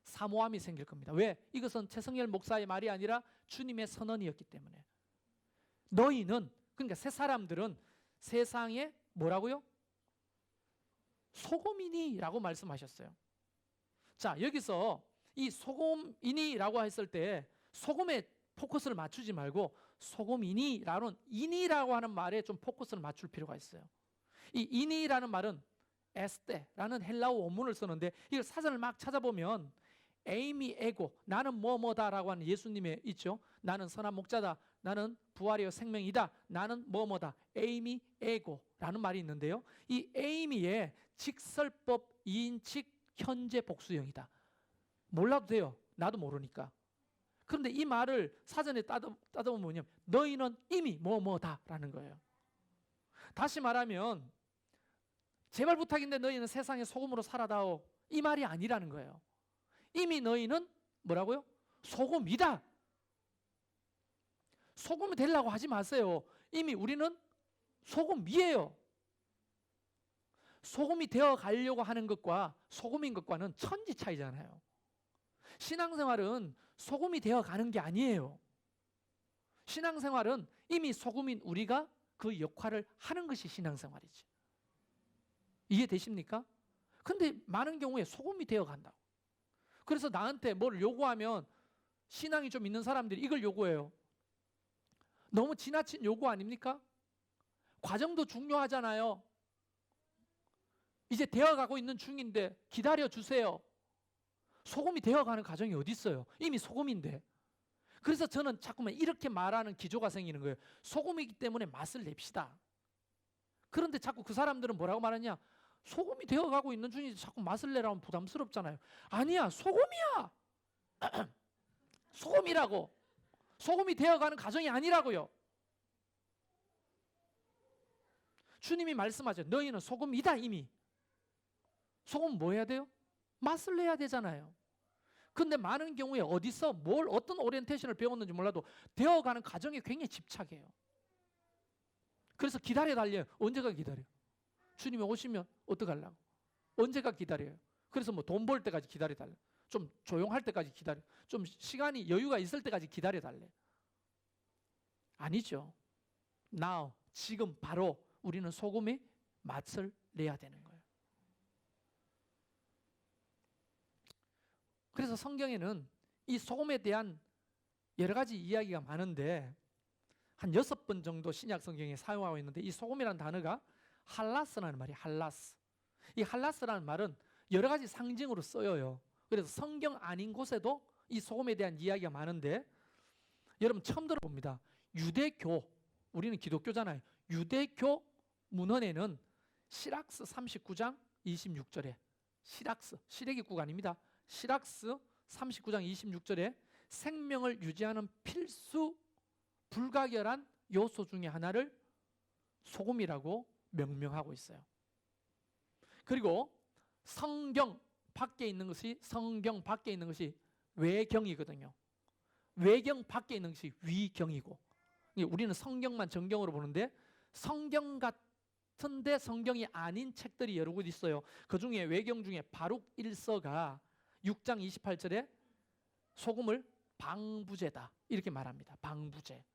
사모함이 생길 겁니다. 왜? 이것은 최성열 목사의 말이 아니라 주님의 선언이었기 때문에. 너희는, 그러니까 새 사람들은 세상에 뭐라고요? 소금이니라고 말씀하셨어요. 자, 여기서 이 소금이니라고 했을 때 소금에 포커스를 맞추지 말고 소금이니라는 이니라고 하는 말에 좀 포커스를 맞출 필요가 있어요. 이 이니라는 말은 에스테라는 헬라어 원문을 쓰는데 이걸 사전을 막 찾아보면 에이미 에고, 나는 뭐뭐다라고 하는 예수님의 있죠. 나는 선한 목자다, 나는 부활이요 생명이다, 나는 뭐뭐다, 에이미 에고라는 말이 있는데요. 이 에이미의 직설법 2인칭 현재 복수형이다. 몰라도 돼요. 나도 모르니까. 그런데 이 말을 사전에 따져보면 뭐냐면 너희는 이미 뭐뭐다라는 거예요. 다시 말하면 제발 부탁인데 너희는 세상의 소금으로 살아다오, 이 말이 아니라는 거예요. 이미 너희는 뭐라고요? 소금이다. 소금이 되려고 하지 마세요. 이미 우리는 소금이에요. 소금이 되어 가려고 하는 것과 소금인 것과는 천지 차이잖아요. 신앙생활은 소금이 되어 가는 게 아니에요. 신앙생활은 이미 소금인 우리가 그 역할을 하는 것이 신앙생활이지. 이해되십니까? 근데 많은 경우에 소금이 되어 간다고. 그래서 나한테 뭘 요구하면 신앙이 좀 있는 사람들이 이걸 요구해요. 너무 지나친 요구 아닙니까? 과정도 중요하잖아요. 이제 되어가고 있는 중인데 기다려주세요. 소금이 되어가는 과정이 어디 있어요? 이미 소금인데. 그래서 저는 자꾸만 이렇게 말하는 기조가 생기는 거예요. 소금이기 때문에 맛을 냅시다. 그런데 자꾸 그 사람들은 뭐라고 말하냐? 소금이 되어가고 있는 중인데 자꾸 맛을 내라면 부담스럽잖아요. 아니야, 소금이야. 소금이라고. 소금이 되어가는 과정이 아니라고요. 주님이 말씀하죠. 너희는 소금이다 이미. 소금 뭐 해야 돼요? 맛을 내야 되잖아요. 근데 많은 경우에 어디서 뭘 어떤 오리엔테이션을 배웠는지 몰라도 되어가는 과정에 굉장히 집착해요. 그래서 기다려달래요. 언제가 기다려? 주님이 오시면 어떡하려고? 언제가 기다려요? 그래서 뭐 돈 벌 때까지 기다려달래. 좀 조용할 때까지 기다려. 좀 시간이 여유가 있을 때까지 기다려달래. 아니죠. Now, 지금 바로 우리는 소금의 맛을 내야 되는 거예요. 그래서 성경에는 이 소금에 대한 여러 가지 이야기가 많은데 한 6번 정도 신약 성경에 사용하고 있는데 이 소금이라는 단어가 할라스라는 말이에요. 할라스. 이 할라스라는 말은 여러 가지 상징으로 쓰여요. 그래서 성경 아닌 곳에도 이 소금에 대한 이야기가 많은데 여러분 처음 들어봅니다. 유대교, 우리는 기독교잖아요. 유대교 문헌에는 시락스 39장 26절에 시락스, 시래기국 아닙니다. 시락스 39장 26절에 생명을 유지하는 필수 불가결한 요소 중에 하나를 소금이라고 명명하고 있어요. 그리고 성경 밖에 있는 것이 외경이거든요. 외경 밖에 있는 것이 위경이고, 우리는 성경만 정경으로 보는데 성경 같은데 성경이 아닌 책들이 여러 곳 있어요. 그 중에 외경 중에 바룩 1서가 6장 28절에 소금을 방부제다 이렇게 말합니다. 방부제,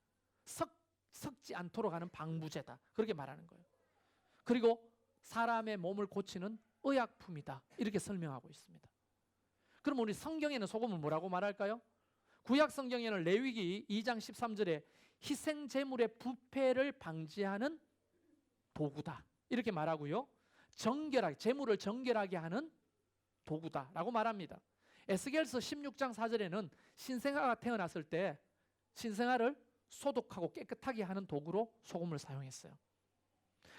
썩지 않도록 하는 방부제다 그렇게 말하는 거예요. 그리고 사람의 몸을 고치는 의약품이다 이렇게 설명하고 있습니다. 그럼 우리 성경에는 소금을 뭐라고 말할까요? 구약 성경에는 레위기 2장 13절에 희생 제물의 부패를 방지하는 도구다 이렇게 말하고요. 정결하게, 제물을 정결하게 하는 도구다라고 말합니다. 에스겔서 16장 4절에는 신생아가 태어났을 때 신생아를 소독하고 깨끗하게 하는 도구로 소금을 사용했어요.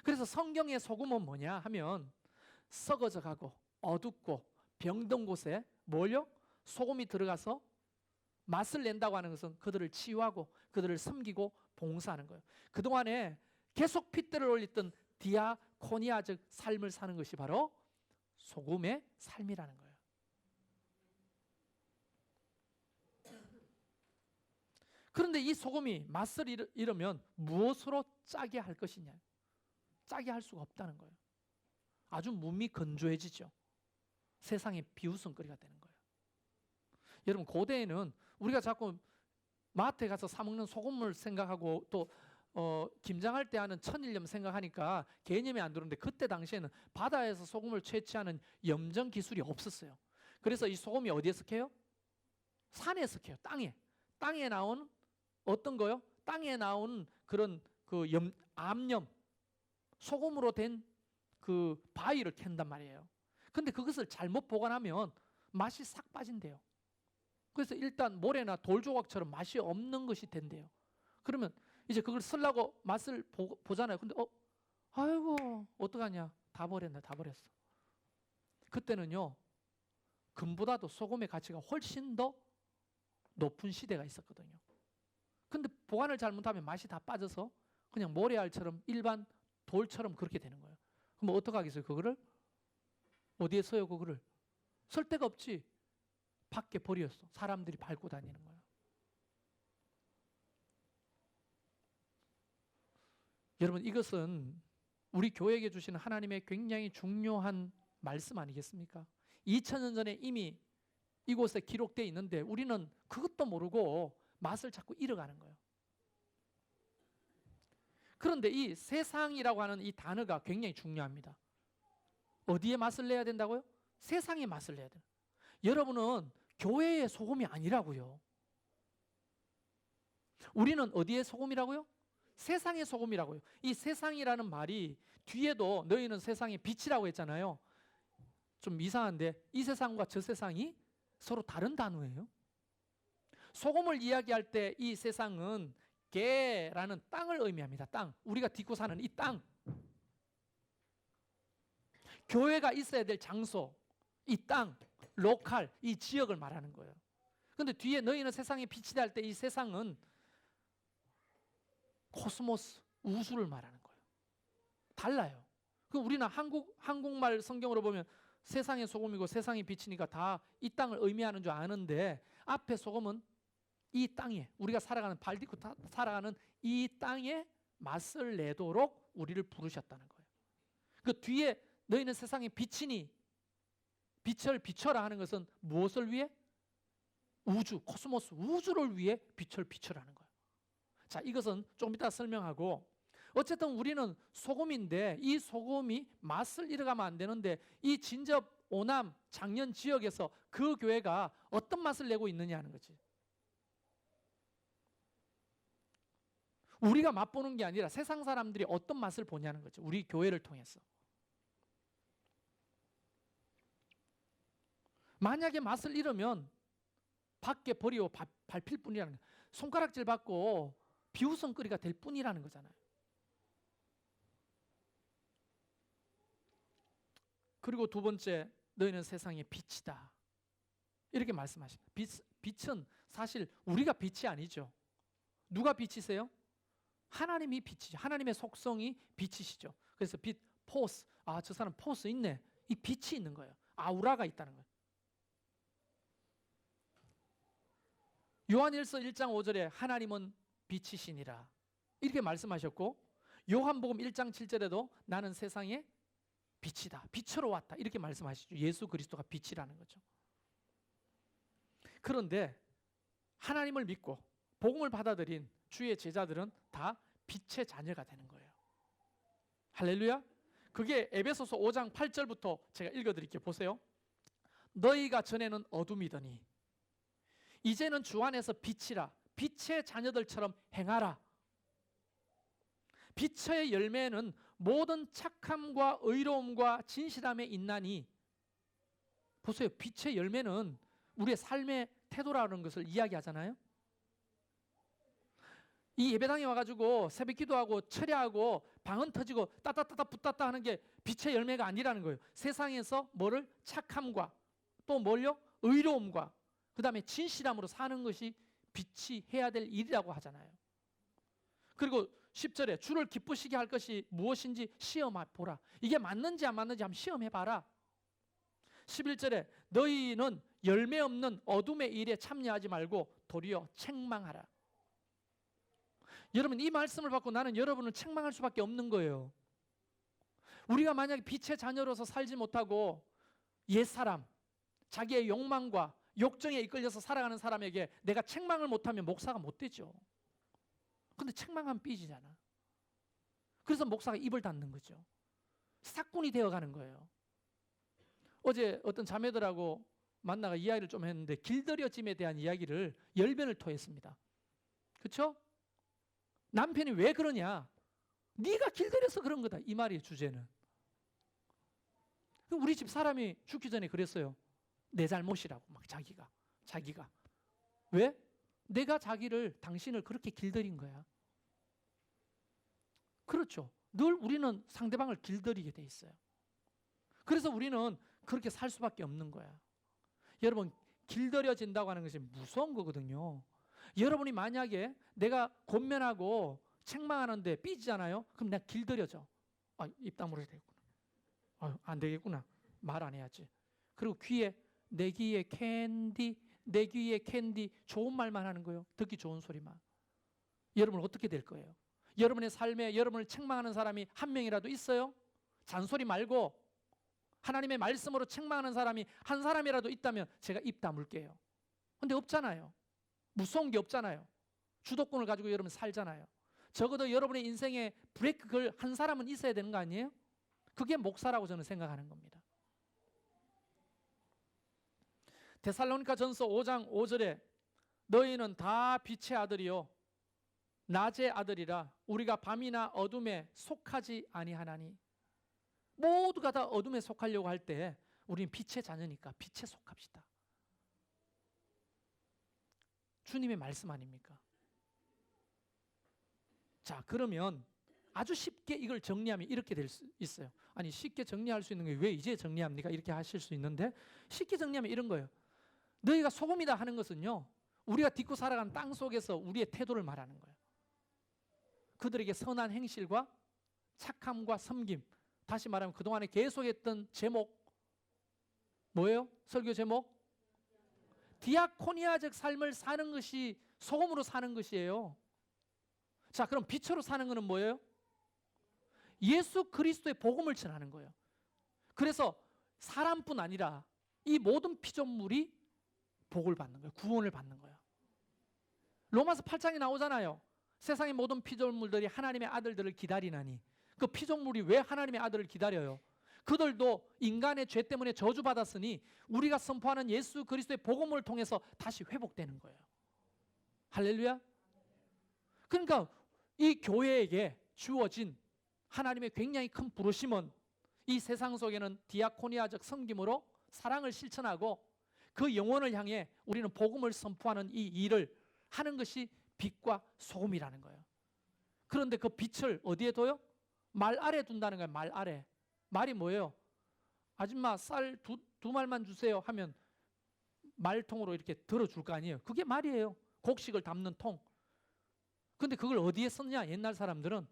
그래서 성경의 소금은 뭐냐 하면 썩어져 가고 어둡고 병든 곳에 뭘요? 소금이 들어가서 맛을 낸다고 하는 것은 그들을 치유하고 그들을 섬기고 봉사하는 거예요. 그동안에 계속 핏대를 올렸던 디아코니아적 삶을 사는 것이 바로 소금의 삶이라는 거예요. 그런데 이 소금이 맛을 잃으면 무엇으로 짜게 할 것이냐? 짜게 할 수가 없다는 거예요. 아주 몸이 건조해지죠. 세상의 비웃음거리가 되는 거예요. 여러분, 고대에는 우리가 자꾸 마트에 가서 사 먹는 소금을 생각하고 또 김장할 때 하는 천일염 생각하니까 개념이 안 들었는데, 그때 당시에는 바다에서 소금을 채취하는 염전 기술이 없었어요. 그래서 이 소금이 어디에 섞여요? 산에 섞여요. 땅에 나온 어떤 거요? 땅에 나온 그런 그 암염, 소금으로 된 그 바위를 캔단 말이에요. 근데 그것을 잘못 보관하면 맛이 싹 빠진대요. 그래서 일단 모래나 돌 조각처럼 맛이 없는 것이 된대요. 그러면 이제 그걸 쓰려고 맛을 보잖아요. 근데 아이고 어떡하냐, 다 버렸네. 그때는요, 금보다도 소금의 가치가 훨씬 더 높은 시대가 있었거든요. 근데 보관을 잘못하면 맛이 다 빠져서 그냥 모래알처럼 일반 돌처럼 그렇게 되는 거예요. 그럼 어떡하겠어요? 그거를 어디에 써요? 그거를 쓸 데가 없지. 밖에 버렸어. 사람들이 밟고 다니는 거예요. 여러분, 이것은 우리 교회에게 주시는 하나님의 굉장히 중요한 말씀 아니겠습니까? 2000년 전에 이미 이곳에 기록되어 있는데 우리는 그것도 모르고 맛을 자꾸 잃어가는 거예요. 그런데 이 세상이라고 하는 이 단어가 굉장히 중요합니다. 어디에 맛을 내야 된다고요? 세상에 맛을 내야 돼요. 여러분은 교회의 소금이 아니라고요. 우리는 어디의 소금이라고요? 세상의 소금이라고요. 이 세상이라는 말이 뒤에도 너희는 세상의 빛이라고 했잖아요. 좀 이상한데 이 세상과 저 세상이 서로 다른 단어예요. 소금을 이야기할 때 이 세상은 개라는 땅을 의미합니다. 땅. 우리가 딛고 사는 이 땅. 교회가 있어야 될 장소, 이 땅, 로컬, 이 지역을 말하는 거예요. 그런데 뒤에 너희는 세상의 빛이다 할 때 이 세상은 코스모스, 우주를 말하는 거예요. 달라요. 그럼 우리는 한국말 성경으로 보면 세상의 소금이고 세상의 빛이니까 다 이 땅을 의미하는 줄 아는데, 앞에 소금은 이 땅에, 우리가 살아가는 발 딛고 살아가는 이 땅에 맛을 내도록 우리를 부르셨다는 거예요. 그 뒤에 너희는 세상의 빛이니 빛을 비춰라 하는 것은 무엇을 위해? 우주, 코스모스, 우주를 위해 빛을 비춰라는 거예요. 자, 이것은 좀 이따 설명하고, 어쨌든 우리는 소금인데 이 소금이 맛을 잃어가면 안 되는데, 이 진접 오남 장년 지역에서 그 교회가 어떤 맛을 내고 있느냐 하는 거지. 우리가 맛보는 게 아니라 세상 사람들이 어떤 맛을 보냐는 거죠. 우리 교회를 통해서. 만약에 맛을 잃으면 밖에 버리고 밟힐 뿐이라는 거예요. 손가락질 받고 비웃음거리가 될 뿐이라는 거잖아요. 그리고 두 번째, 너희는 세상의 빛이다. 이렇게 말씀하십니다. 빛은 사실 우리가 빛이 아니죠. 누가 빛이세요? 하나님이 빛이죠. 하나님의 속성이 빛이시죠. 그래서 빛, 포스. 아, 저 사람 포스 있네. 이 빛이 있는 거예요. 아우라가 있다는 거예요. 요한일서 1장 5절에 하나님은 빛이시니라 이렇게 말씀하셨고, 요한복음 1장 7절에도 나는 세상의 빛이다. 빛으로 왔다. 이렇게 말씀하시죠. 예수 그리스도가 빛이라는 거죠. 그런데 하나님을 믿고 복음을 받아들인 주의 제자들은 다 빛의 자녀가 되는 거예요. 할렐루야. 그게 에베소서 5장 8절부터 제가 읽어드릴게요. 보세요. 너희가 전에는 어둠이더니 이제는 주 안에서 빛이라. 빛의 자녀들처럼 행하라. 빛의 열매는 모든 착함과 의로움과 진실함에 있나니. 보세요. 빛의 열매는 우리의 삶의 태도라는 것을 이야기하잖아요. 이 예배당에 와가지고 새벽 기도하고 철야하고 방언 터지고 따따따따 붙따따 하는 게 빛의 열매가 아니라는 거예요. 세상에서 뭐를? 착함과 또 뭘요? 의로움과 그 다음에 진실함으로 사는 것이 빛이 해야 될 일이라고 하잖아요. 그리고 10절에 주를 기쁘시게 할 것이 무엇인지 시험해 보라. 이게 맞는지 안 맞는지 한번 시험해 봐라. 11절에 너희는 열매 없는 어둠의 일에 참여하지 말고 도리어 책망하라. 여러분, 이 말씀을 받고 나는 여러분을 책망할 수밖에 없는 거예요. 우리가 만약에 빛의 자녀로서 살지 못하고 옛사람, 자기의 욕망과 욕정에 이끌려서 살아가는 사람에게 내가 책망을 못하면 목사가 못 되죠. 근데 책망하면 삐지잖아. 그래서 목사가 입을 닫는 거죠. 사꾼이 되어가는 거예요. 어제 어떤 자매들하고 만나가 이야기를 좀 했는데 길들여짐에 대한 이야기를 열변을 토했습니다. 그렇죠? 남편이 왜 그러냐? 네가 길들여서 그런 거다. 이 말이에요, 주제는. 우리 집 사람이 죽기 전에 그랬어요. 내 잘못이라고 막 자기가. 왜? 내가 당신을 그렇게 길들인 거야. 그렇죠. 늘 우리는 상대방을 길들이게 돼 있어요. 그래서 우리는 그렇게 살 수밖에 없는 거야. 여러분, 길들여진다고 하는 것이 무서운 거거든요. 여러분이 만약에 내가 권면하고 책망하는데 삐지잖아요. 그럼 내가 길들여져. 입 다물어야 되겠구나. 안 되겠구나. 말 안 해야지. 그리고 내 귀에 캔디 좋은 말만 하는 거예요. 듣기 좋은 소리만. 여러분 어떻게 될 거예요? 여러분의 삶에 여러분을 책망하는 사람이 한 명이라도 있어요? 잔소리 말고 하나님의 말씀으로 책망하는 사람이 한 사람이라도 있다면 제가 입 다물게요. 근데 없잖아요. 무서운 게 없잖아요. 주도권을 가지고 여러분 살잖아요. 적어도 여러분의 인생에 브레이크 걸 한 사람은 있어야 되는 거 아니에요? 그게 목사라고 저는 생각하는 겁니다. 데살로니가전서 5장 5절에 너희는 다 빛의 아들이요 낮의 아들이라 우리가 밤이나 어둠에 속하지 아니하나니. 모두가 다 어둠에 속하려고 할 때 우리는 빛의 자녀니까 빛에 속합시다. 주님의 말씀 아닙니까? 자, 그러면 아주 쉽게 이걸 정리하면 이렇게 될 수 있어요. 아니, 쉽게 정리할 수 있는 게 왜 이제 정리합니까? 이렇게 하실 수 있는데, 쉽게 정리하면 이런 거예요. 너희가 소금이다 하는 것은요, 우리가 딛고 살아가는 땅 속에서 우리의 태도를 말하는 거예요. 그들에게 선한 행실과 착함과 섬김, 다시 말하면 그동안에 계속했던 제목 뭐예요? 설교 제목? 디아코니아적 삶을 사는 것이 소금으로 사는 것이에요. 자, 그럼 빛으로 사는 것은 뭐예요? 예수 그리스도의 복음을 전하는 거예요. 그래서 사람뿐 아니라 이 모든 피조물이 복을 받는 거예요. 구원을 받는 거예요. 로마서 8장에 나오잖아요. 세상의 모든 피조물들이 하나님의 아들들을 기다리나니. 그 피조물이 왜 하나님의 아들을 기다려요? 그들도 인간의 죄 때문에 저주받았으니 우리가 선포하는 예수 그리스도의 복음을 통해서 다시 회복되는 거예요. 할렐루야. 그러니까 이 교회에게 주어진 하나님의 굉장히 큰 부르심은 이 세상 속에는 디아코니아적 섬김으로 사랑을 실천하고 그 영혼을 향해 우리는 복음을 선포하는 이 일을 하는 것이 빛과 소금이라는 거예요. 그런데 그 빛을 어디에 둬요? 말 아래 둔다는 거예요. 말 아래. 말이 뭐예요? 아줌마 쌀 두 말만 주세요 하면 말통으로 이렇게 들어줄 거 아니에요. 그게 말이에요. 곡식을 담는 통. 근데 그걸 어디에 썼냐? 옛날 사람들은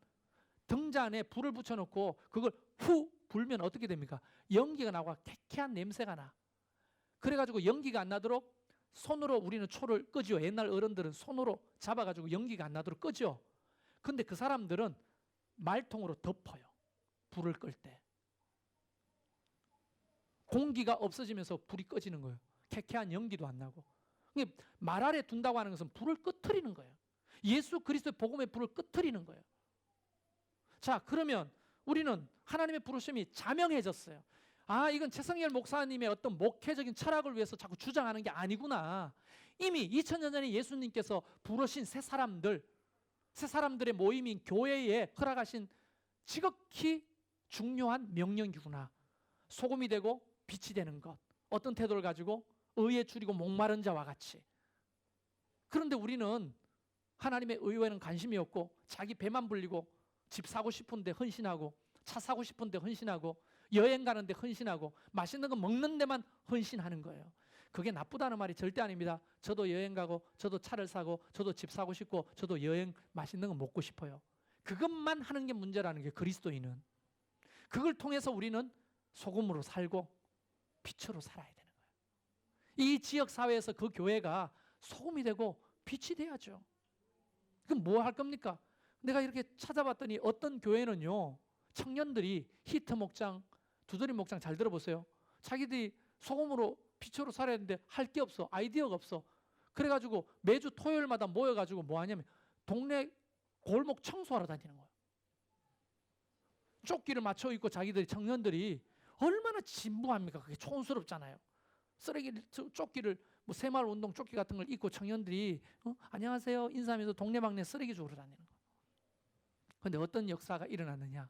등자 안에 불을 붙여놓고 그걸 후 불면 어떻게 됩니까? 연기가 나고 쾌쾌한 냄새가 나. 그래가지고 연기가 안 나도록 손으로 우리는 초를 끄죠. 옛날 어른들은 손으로 잡아가지고 연기가 안 나도록 끄죠. 근데 그 사람들은 말통으로 덮어요. 불을 끌 때. 공기가 없어지면서 불이 꺼지는 거예요. 쾌쾌한 연기도 안 나고. 말 아래 둔다고 하는 것은 불을 끄트리는 거예요. 예수 그리스도의 복음의 불을 끄트리는 거예요. 자, 그러면 우리는 하나님의 부르심이 자명해졌어요. 아, 이건 최성열 목사님의 어떤 목회적인 철학을 위해서 자꾸 주장하는 게 아니구나. 이미 2000년 전에 예수님께서 부르신 새 사람들의 모임인 교회에 허락하신 지극히 중요한 명령이구나. 소금이 되고 빛이 되는 것. 어떤 태도를 가지고 의에 줄이고 목마른 자와 같이. 그런데 우리는 하나님의 의에는 관심이 없고 자기 배만 불리고 집 사고 싶은데 헌신하고 차 사고 싶은데 헌신하고 여행 가는데 헌신하고 맛있는 거 먹는 데만 헌신하는 거예요. 그게 나쁘다는 말이 절대 아닙니다. 저도 여행 가고 저도 차를 사고 저도 집 사고 싶고 저도 여행 맛있는 거 먹고 싶어요. 그것만 하는 게 문제라는 게 그리스도인은. 그걸 통해서 우리는 소금으로 살고 빛으로 살아야 되는 거예요. 이 지역 사회에서 그 교회가 소금이 되고 빛이 돼야죠. 그럼 뭐 할 겁니까? 내가 이렇게 찾아봤더니 어떤 교회는요, 청년들이 히트 목장, 두드림 목장 잘 들어보세요. 자기들이 소금으로 빛으로 살아야 되는데 할 게 없어. 아이디어가 없어. 그래가지고 매주 토요일마다 모여가지고 뭐 하냐면 동네 골목 청소하러 다니는 거예요. 조끼를 맞춰 입고 자기들이 청년들이 얼마나 진부합니까? 그게 촌스럽잖아요. 쓰레기 조끼를 뭐 새마을 운동 조끼 같은 걸 입고 청년들이 안녕하세요 인사하면서 동네방네 쓰레기 주우러 다니는 거예요. 그런데 어떤 역사가 일어났느냐?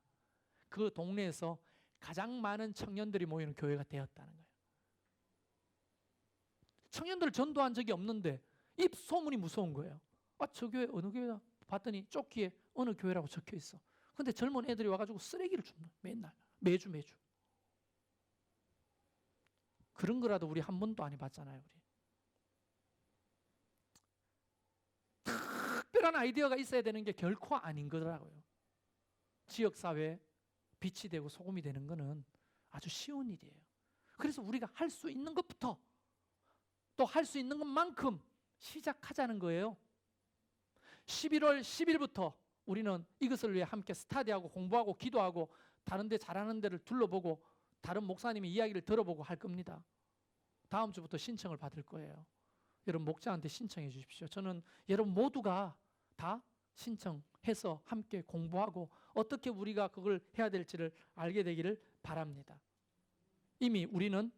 그 동네에서 가장 많은 청년들이 모이는 교회가 되었다는 거예요. 청년들을 전도한 적이 없는데 이 소문이 무서운 거예요. 저 교회 어느 교회다? 봤더니 조끼에 어느 교회라고 적혀 있어. 근데 젊은 애들이 와가지고 쓰레기를 줍는 맨날 매주. 그런 거라도 우리 한 번도 안 해봤잖아요. 우리 특별한 아이디어가 있어야 되는 게 결코 아닌 거더라고요. 지역사회 빛이 되고 소금이 되는 거는 아주 쉬운 일이에요. 그래서 우리가 할 수 있는 것부터 또 할 수 있는 것만큼 시작하자는 거예요. 11월 10일부터 우리는 이것을 위해 함께 스타디하고 공부하고 기도하고 다른 데 잘하는 데를 둘러보고 다른 목사님의 이야기를 들어보고 할 겁니다. 다음 주부터 신청을 받을 거예요. 여러분 목자한테 신청해 주십시오. 저는 여러분 모두가 다 신청해서 함께 공부하고 어떻게 우리가 그걸 해야 될지를 알게 되기를 바랍니다. 이미 우리는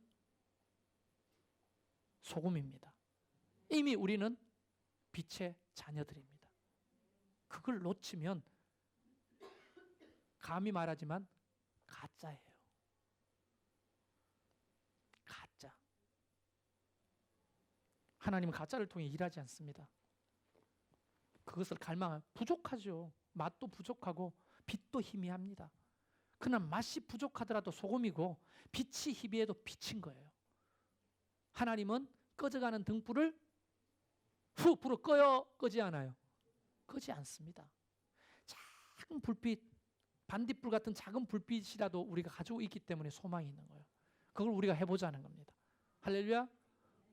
소금입니다. 이미 우리는 빛의 자녀들입니다. 그걸 놓치면 감히 말하지만 가짜예요. 가짜. 하나님은 가짜를 통해 일하지 않습니다. 그것을 갈망하면 부족하죠. 맛도 부족하고 빛도 희미합니다. 그러나 맛이 부족하더라도 소금이고 빛이 희미해도 빛인 거예요. 하나님은 꺼져가는 등불을 후 불어 꺼요? 끄지 않아요? 끄지 않습니다. 작은 불빛, 반딧불 같은 작은 불빛이라도 우리가 가지고 있기 때문에 소망이 있는 거예요. 그걸 우리가 해보자는 겁니다. 할렐루야.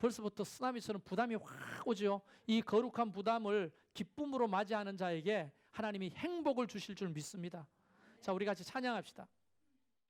벌써부터 쓰나미처럼 부담이 확 오죠. 이 거룩한 부담을 기쁨으로 맞이하는 자에게 하나님이 행복을 주실 줄 믿습니다. 자, 우리 같이 찬양합시다.